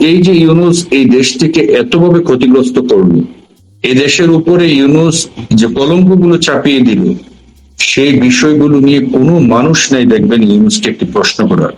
এই যে ইউনূস এই দেশটিকে এতভাবে ক্ষতিগ্রস্ত করলো, এই দেশের উপরে ইউনূস যে কলঙ্কগুলো চাপিয়ে দিল, সেই বিষয়গুলো নিয়ে কোনো মানুষ নেই দেখবেন ইউনূসকে একটি প্রশ্ন করার।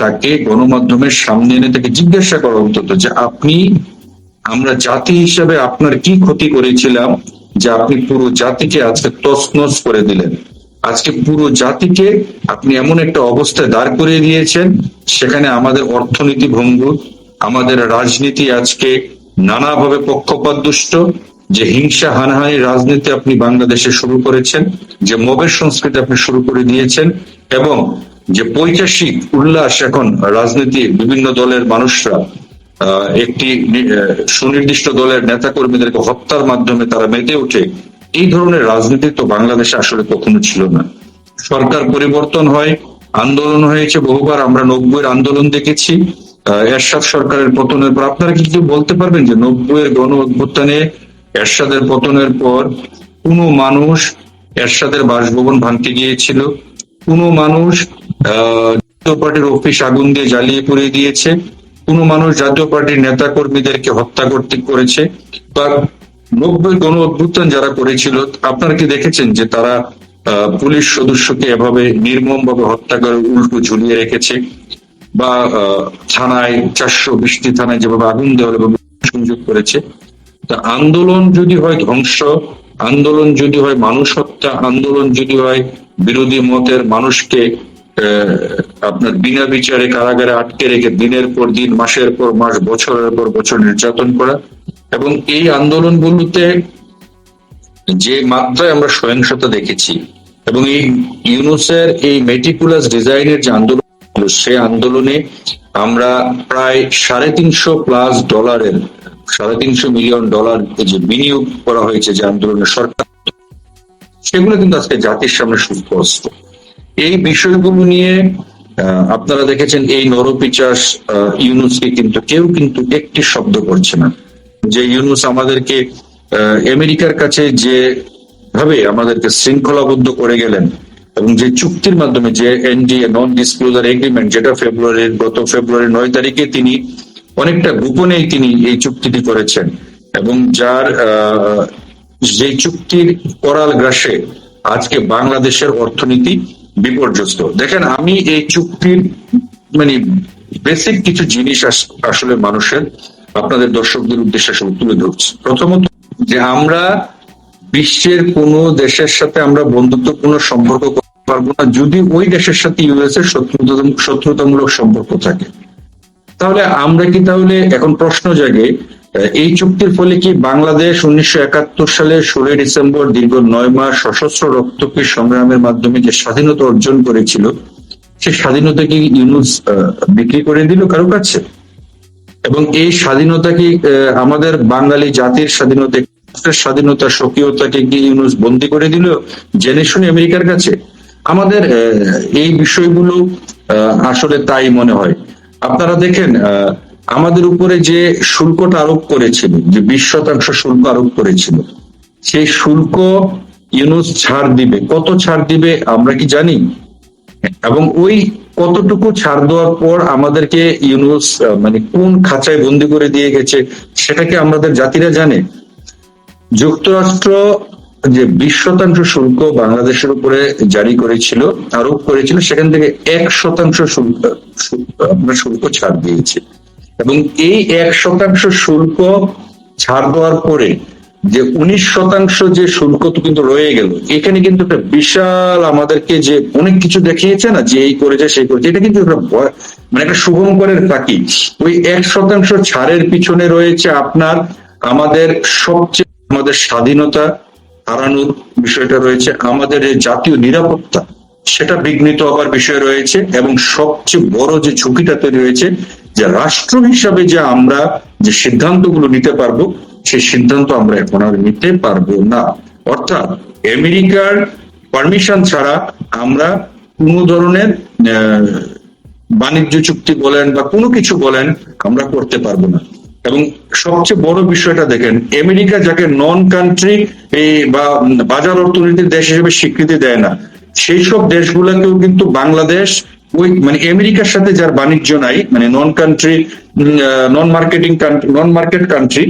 তাকে গণমাধ্যমের সামনে এনে তাকে জিজ্ঞাসা করা অন্তত যে আপনি, আমরা জাতি হিসাবে আপনার কি ক্ষতি করেছিলাম যে আপনি পুরো জাতিকে আজকে তছনছ করে দিলেন। আজকে পুরো জাতিকে আপনি এমন একটা অবস্থায় দাঁড় করিয়ে দিয়েছেন, সেখানে আমাদের অর্থনীতি ভঙ্গুর, আমাদের রাজনীতি আজকে নানাভাবে পক্ষপাতদুষ্ট, যে হিংসা হানাহানি রাজনীতি আপনি বাংলাদেশে শুরু করেছেন, যে মবের সংস্কৃতি আপনি শুরু করে দিয়েছেন, এবং যে পৈশাসিক উল্লাস এখন রাজনীতি বিভিন্ন দলের মানুষরা একটি সুনির্দিষ্ট দলের নেতা কর্মীদেরকে হত্যার মাধ্যমে তারা মেতে ওঠে, এই ধরনের রাজনীতি তো বাংলাদেশে আসলে কখনো ছিল না। সরকার পরিবর্তন হয়, আন্দোলন হয়েছে বহুবার, আমরা 90-এর আন্দোলন দেখেছি, এরশাদ সরকারের পতনের পর। আপনারা কিছু বলতে পারবেন যে 90-এর গণ অভ্যুত্থানে এরশাদের পতনের পর কোন মানুষ এরশাদের বাসভবন ভাঙতে গিয়েছিল? কোন মানুষ জাতীয় পার্টির অফিস আগুন দিয়ে জ্বালিয়ে পুড়িয়ে দিয়েছে? কোন মানুষ জাতীয় পার্টির নেতা কর্মীদেরকে হত্যা করেছে? বা 90-এর গণ অভ্যুত্থান যারা করেছিল, আপনারা কি দেখেছেন যে তারা পুলিশ সদস্যকে এভাবে নির্মম ভাবে হত্যা করে উল্টো ঝুলিয়ে রেখেছে? বা থানায় 420টি থানায় যেভাবে আগুন দেওয়া এবং সংযোগ করেছে? তা আন্দোলন যদি হয় ধ্বংস, আন্দোলন যদি হয় মানুষ হত্যা, আন্দোলন যদি হয় বিরোধী মতের মানুষকে আপনার বিনা বিচারে কারাগারে আটকে রেখে দিনের পর দিন, মাসের পর মাস, বছরের পর বছর নির্যাতন করা, এবং এই আন্দোলনগুলোতে যে মাত্রায় আমরা সহিংসতা দেখেছি, এবং এই ইউনূসের এই মেটিকুলাস ডিজাইনের যে আন্দোলন, সে আন্দোলনে আমরা প্রায় $350 মিলিয়ন যে বিনিয়োগ করা হয়েছে যে আন্দোলনের সরকার, সেগুলো কিন্তু আজকে জাতির সামনে সুস্পষ্ট। এই বিষয়গুলো নিয়ে আপনারা দেখেছেন এই নরপিচাস ইউনূসকে কিন্তু কেউ কিন্তু একটি শব্দ করছে না। যে ইউনূস আমাদেরকে আমেরিকার কাছে যে ভাবে আমাদেরকে শৃঙ্খলাবদ্ধ করে গেলেন, এবং যে চুক্তির মাধ্যমে, যে এনডিএ নন ডিসক্লোজার এগ্রিমেন্ট, যেটা গত ফেব্রুয়ারি 9 তারিখে তিনি অনেকটা গোপনেই তিনি এই চুক্তিটি করেছেন, এবং যার যে চুক্তির করাল গ্রাসে আজকে বাংলাদেশের অর্থনীতি বিপর্যস্ত। দেখেন, আমি এই চুক্তির মানে বেসিক কিছু জিনিস আসলে মানুষের, আপনাদের দর্শকদের উদ্দেশ্যে আসলে তুলে ধরছি। প্রথমত, যে আমরা বিশ্বের কোন দেশের সাথে আমরা বন্ধুত্বপূর্ণ সম্পর্ক করতে পারবো না যদি ওই দেশের সাথে ইউএস এর শত্রুতামূলক সম্পর্ক থাকে। তাহলে আমরা কি, তাহলে এখন প্রশ্ন জাগে, এই চুক্তির ফলে কি বাংলাদেশ 1971 সালের 16 ডিসেম্বর দীর্ঘ 9 মাস সশস্ত্র রক্তক্ষয়ী সংগ্রামের মাধ্যমে যে স্বাধীনতা অর্জন করেছিল, সেই স্বাধীনতা কি ইউনূস বিক্রি করে দিল কারো কাছে? এবং এই স্বাধীনতা কি আমাদের বাঙালি জাতির স্বাধীনতা, স্বাধীনতা, স্বকীয়তাকে কি ইউনূস বন্দী করে দিল জেনে শুনে আমেরিকার কাছে? আমাদের এই বিষয়গুলো আসলে তাই মনে হয়। আপনারা দেখেন, আমাদের উপরে যে শুল্কটা আরোপ করেছিল, যে 20% শুল্ক আরোপ করেছিল, সেই শুল্ক ইউনূস ছাড় দিবে। কত ছাড় দিবে আমরা কি জানি? এবং ওই কতটুকু ছাড় দেওয়ার পর আমাদেরকে ইউনূস মানে কোন খাঁচায় বন্দি করে দিয়ে গেছে, সেটা কি আমাদের জাতিরা জানে? যুক্তরাষ্ট্র যে 20% শুল্ক বাংলাদেশের উপরে জারি করেছিল, আরোপ করেছিল, সেখান থেকে 1% শুল্ক ছাড় দিয়েছে। এবং এই 1% শুল্ক ছাড় দেওয়ার পরে যে 19% যে শুল্ক তো কিন্তু রয়ে গেল, এখানে কিন্তু একটা বিশাল আমাদেরকে যে অনেক কিছু দেখিয়েছে না, যে এই করেছে সেই করেছে, এটা কিন্তু মানে একটা শুভঙ্করের ফাঁকি। ওই 1% ছাড়ের পিছনে রয়েছে আপনার আমাদের সবচেয়ে, আমাদের স্বাধীনতা হারানোর বিষয়টা রয়েছে, আমাদের জাতীয় নিরাপত্তা সেটা বিঘ্নিত হবার বিষয় রয়েছে, এবং সবচেয়ে বড় যে ঝুঁকিটা তৈরি হয়েছে, যে রাষ্ট্র হিসাবে যে আমরা যে সিদ্ধান্তগুলো নিতে পারবো, সেই সিদ্ধান্ত আমরা এখন আর নিতে পারবো না। অর্থাৎ আমেরিকার পারমিশন ছাড়া আমরা কোন ধরনের বাণিজ্য চুক্তি বলেন বা কোনো কিছু বলেন আমরা করতে পারবো না। এবং সবচেয়ে বড় বিষয়টা দেখেন, আমেরিকা যাকে নন কান্ট্রি বা বাজার অর্থনীতির দেশ হিসেবে স্বীকৃতি দেয় না, সেই সব দেশগুলোকেও কিন্তু বাংলাদেশ ওই মানে আমেরিকার সাথে যার বাণিজ্য নাই, মানে নন মার্কেট কান্ট্রি,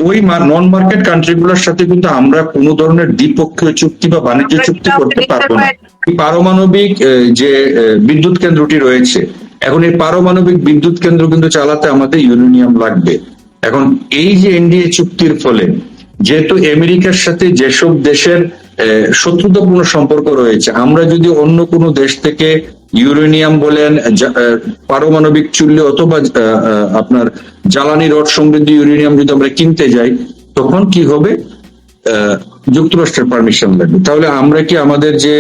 ওই নন মার্কেট কান্ট্রি গুলোর সাথে কিন্তু আমরা কোনো ধরনের দ্বিপক্ষীয় চুক্তি বা বাণিজ্য আমরা চুক্তি কিন্তু করতে নিতে পারবো না। পারি। এই পারমাণবিক যে বিদ্যুৎ কেন্দ্রটি রয়েছে, এখন এই পারমাণবিক বিদ্যুৎ কেন্দ্র কিন্তু চালাতে আমাদের ইউরেনিয়াম লাগবে। এখন এই যে এনডিএ চুক্তির ফলে যেহেতু আমেরিকার সাথে যেসব দেশের শত্রুতাপূর্ণ সম্পর্ক রয়েছে, আমরা যদি অন্য কোনো দেশ থেকে ইউরেনিয়াম বলেন, পারমাণবিক চুল্লি অথবা আপনার জ্বালানি রড সমৃদ্ধ ইউরেনিয়াম যদি আমরা কিনতে যাই, তখন কি হবে? যুক্তরাষ্ট্রের পারমিশন লাগবে। তাহলে আমরা কি আমাদের যে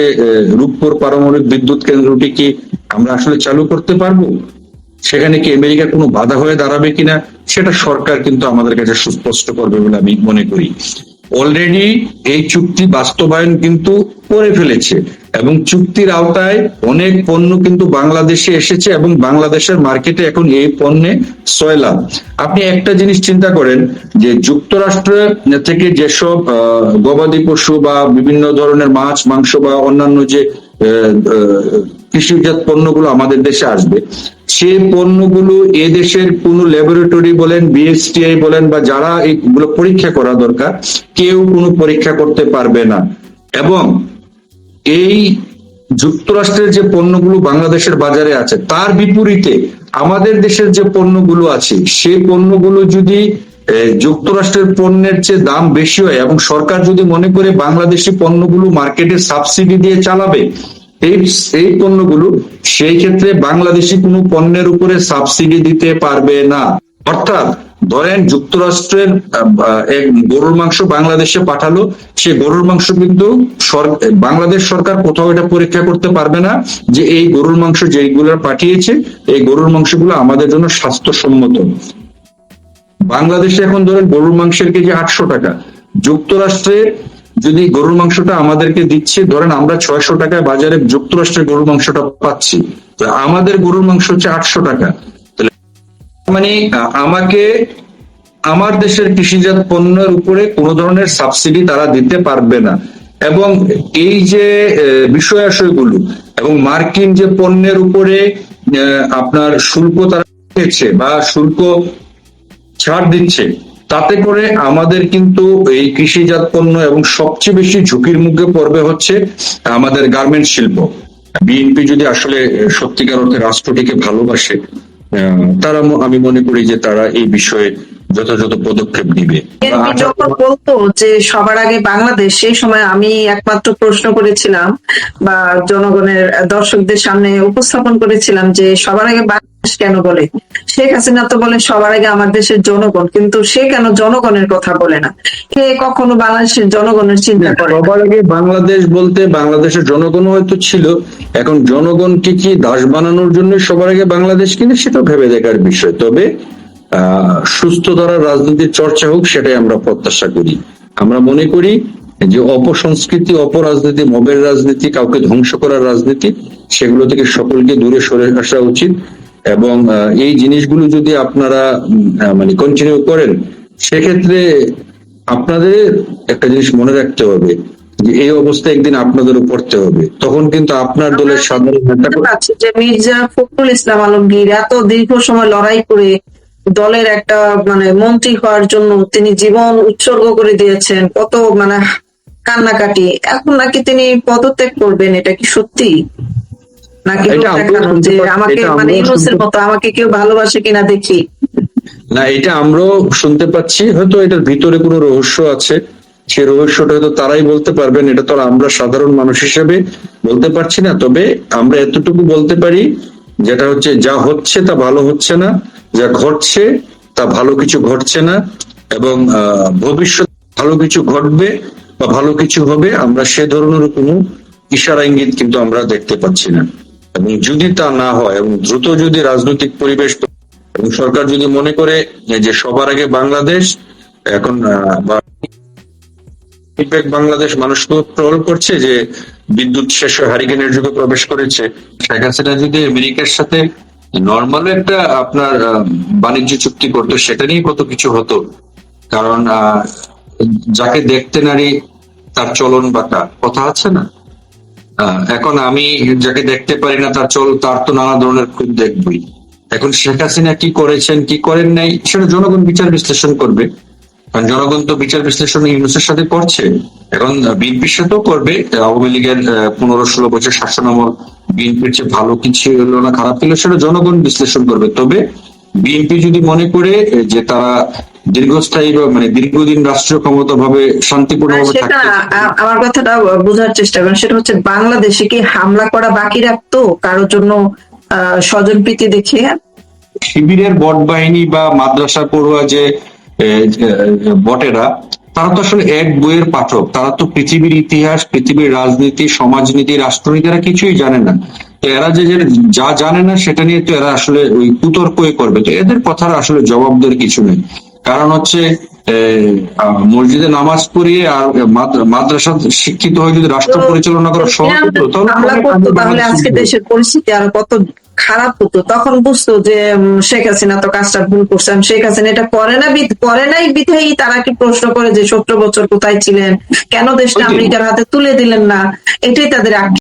রূপপুর পারমাণবিক বিদ্যুৎ কেন্দ্রটি কি আমরা আসলে চালু করতে পারবো? সেখানে কি আমেরিকা কোনো বাধা হয়ে দাঁড়াবে কিনা, সেটা সরকার কিন্তু আমাদের কাছে সুস্পষ্ট করবে বলে আমি মনে করি। অলরেডি এই চুক্তি বাস্তবায়ন কিন্তু করে ফেলেছে এবং চুক্তির আওতায় অনেক পণ্য কিন্তু বাংলাদেশে এসেছে এবং বাংলাদেশের মার্কেটে এখন এই পণ্যে সয়লাভ। আপনি একটা জিনিস চিন্তা করেন যে যুক্তরাষ্ট্র থেকে যেসব গবাদি পশু বা বিভিন্ন ধরনের মাছ মাংস বা অন্যান্য যে কৃষিজাত পণ্যগুলো আমাদের দেশে আসবে, সেই পণ্যগুলো এ দেশের কোন ল্যাবরেটরি বলেন, বিএসটিআই বলেন বা যারা এইগুলো পরীক্ষা করা দরকার, কেউ কোনো পরীক্ষা করতে পারবে না। এবং এই যুক্তরাষ্ট্রের যে পণ্যগুলো বাংলাদেশের বাজারে আছে, তার বিপরীতে আমাদের দেশের যে পণ্যগুলো আছে, সেই পণ্যগুলো যদি যুক্তরাষ্ট্রের পণ্যের চেয়ে দাম বেশি হয় এবং সরকার যদি মনে করে বাংলাদেশি পণ্যগুলো মার্কেটে সাবসিডি দিয়ে চালাবে এই পণ্যগুলো, সেই ক্ষেত্রে বাংলাদেশি কোনো পণ্যের উপরে সাবসিডি দিতে পারবে না। অর্থাৎ ধরেন যুক্তরাষ্ট্রের এক গরুর মাংস বাংলাদেশে পাঠালো, সে গরুর মাংস কিন্তু বাংলাদেশ সরকার কোথাও এটা পরীক্ষা করতে পারবে না যে এই গরুর মাংস যেগুলো পাঠিয়েছে, এই গরুর মাংসগুলো আমাদের জন্য স্বাস্থ্যসম্মত। বাংলাদেশে এখন ধরেন গরুর মাংসের কেজি 800 টাকা, যুক্তরাষ্ট্রে যদি গরুর মাংসটা আমাদেরকে দিচ্ছে, ধরেন আমরা 600 টাকায় বাজারে যুক্তরাষ্ট্রের গরুর মাংসটা পাচ্ছি, তো আমাদের গরুর মাংস হচ্ছে 800 টাকা। মানে আমাকে আমার দেশের কৃষিজাত পণ্যের উপরে কোনো ধরনের সাবসিডি তারা দিতে পারবে না। এবং এই যে বিষয়াশয়গুলো এবং মার্কিন যে পণ্যের উপরে আপনার শুল্ক তারা দিচ্ছে বা শুল্ক ছাড় দিচ্ছে, তাতে করে আমাদের কিন্তু এই কৃষিজাত পণ্য এবং সবচেয়ে বেশি ঝুঁকির মুখে পড়বে হচ্ছে আমাদের গার্মেন্টস শিল্প। বিএনপি যদি আসলে সত্যিকার অর্থে রাষ্ট্রটিকে ভালোবাসে, তারা আমি মনে করি যে তারা এই বিষয়ে যথাযথ পদক্ষেপ নিবে। যখন বলতো যে সবার আগে বাংলাদেশ, সেই সময় আমি একমাত্র প্রশ্ন করেছিলাম বা জনগণের দর্শকদের সামনে উপস্থাপন করেছিলাম যে সবার আগে বাংলাদেশ কেন বলে? শেখ হাসিনা তো বলে সবার আগে আমার দেশের জনগণ, কিন্তু সে কেন জনগণের কথা বলে না? কে কখনো বাংলাদেশের জনগণের চিন্তা করে? সবার আগে বাংলাদেশ বলতে বাংলাদেশের জনগণ হয়তো ছিল, এখন জনগণকে কি দাস বানানোর জন্য সবার আগে বাংলাদেশ কিনে, সেটা ভেবে দেখার বিষয়। তবে সুস্থ ধারার রাজনীতির চর্চা হোক, সেটাই আমরা প্রত্যাশা করি। আমরা মনে করি যে অপসংস্কৃতি, অপরাজনীতি, মবের রাজনীতি, কাউকে ধ্বংস করার রাজনীতি, সেগুলো থেকে সকলকে দূরে সরে আসা উচিত। এবং এই জিনিসগুলো যদি আপনারা মানে কন্টিনিউ করেন, সেক্ষেত্রে আপনাদের একটা জিনিস মনে রাখতে হবে যে এই অবস্থা একদিন আপনাদেরও পড়তে হবে। তখন কিন্তু আপনার দলের সাধারণ নেতা যে মির্জা ফখরুল ইসলাম আলমগীর এত দীর্ঘ সময় লড়াই করে দলের একটা মানে মন্ত্রী হওয়ার জন্য তিনি জীবন উৎসর্গ করে দিয়েছেন, কত মানে কান্নাকাটি, এখন নাকি তিনি পদত্যাগ করবেন, এটা কি সত্যি? নাকি যে আমাকে মানে ইউনূসের মতো আমাকে কেউ ভালোবাসে কিনা দেখি? না, এটা আমরাও শুনতে পাচ্ছি, হয়তো এটার ভিতরে কোনো রহস্য আছে, সে রহস্যটা হয়তো তারাই বলতে পারবেন, এটা তো আমরা সাধারণ মানুষ হিসেবে বলতে পারছি না। তবে আমরা এতটুকু বলতে পারি, যেটা হচ্ছে যা হচ্ছে তা ভালো হচ্ছে না, যা ঘটছে তা ভালো কিছু ঘটছে না, এবং ভবিষ্যৎ ভালো কিছু ঘটবে বা ভালো কিছু হবে, আমরা সে ধরনের কোনো ইশারা ইঙ্গিত কিন্তু আমরা দেখতে পাচ্ছি না। এবং যদি তা না হয় এবং দ্রুত যদি রাজনৈতিক পরিবেশ এবং সরকার যদি মনে করে যে সবার আগে বাংলাদেশ, এখন বাংলাদেশ মানুষকে ট্রল করছে যে বিদ্যুৎ শেষ হয়ে হারিকেনের যুগে প্রবেশ করেছে, শেখ হাসিনা যদি আমেরিকার সাথে নর্মাল একটা আপনার বাণিজ্য চুক্তি করতো, সেটা নিয়ে কত কিছু হতো। কারণ যাকে দেখতে নারী তার চলন বাঁকা, কথা আছে না? এখন আমি যাকে দেখতে পারি না তার তো নানা ধরনের খুব দেখবই। এখন শেখ হাসিনা কি করেছেন কি করেন নাই সেটা জনগণ বিচার বিশ্লেষণ করবে, কারণ জনগণ তো বিচার বিশ্লেষণ ইউনূসের সাথে করছে, এখন বিএনপির সাথেও করবে। আওয়ামী লীগের 15-16 বছর শাসনামল বিএনপির চেয়ে ভালো কি ছিল না খারাপ ছিল সেটা জনগণ বিশ্লেষণ করবে। তবে বিএনপি যদি মনে করে যে তারা দীর্ঘস্থায়ী বা মানে দীর্ঘদিন রাষ্ট্রীয় ক্ষমতা ভাবে শান্তিপূর্ণভাবে সেটা থাকতে, আমার কথাটা বোঝার চেষ্টা করেন, সেটা হচ্ছে বাংলাদেশে কি হামলা করা বাকি রাখতো কারোর জন্য স্বজন প্রীতি দেখিয়ে? শিবিরের বট বাহিনী বা মাদ্রাসা পড়ুয়া যে বটেরা, তারা তো আসলে এক বইয়ের পাঠক, তারা তো পৃথিবীর ইতিহাস, পৃথিবীর রাজনীতি, সমাজনীতি, রাষ্ট্রনীতি এরা কিছুই জানে না। তো এরা যা জানে না সেটা নিয়ে তো এরা আসলে ওই কুতর্কই করবে। তো এদের কথার আসলে জবাব দেওয়ার কিছু নেই। কারণ হচ্ছে মসজিদে নামাজ পড়িয়ে আর মাদ্রাসা শিক্ষিত হয়ে যদি রাষ্ট্র তো পরিচালনা করা সহজ হতো হামলা করতো তাহলে তাহলে আজকে দেশের পরিস্থিতি আরো কত খারাপ হতো। তখন বুঝতো যে শেখ হাসিনা তো কাজটা ভুল করছেন, শেখ হাসিনা এটা করে নাই বিধায়ী তারা কি প্রশ্ন করে যে 17 বছর কোথায় ছিলেন, কেন দেশটা ওইটাই। আমেরিকার হাতে তুলে দিলেন না, এটাই তাদের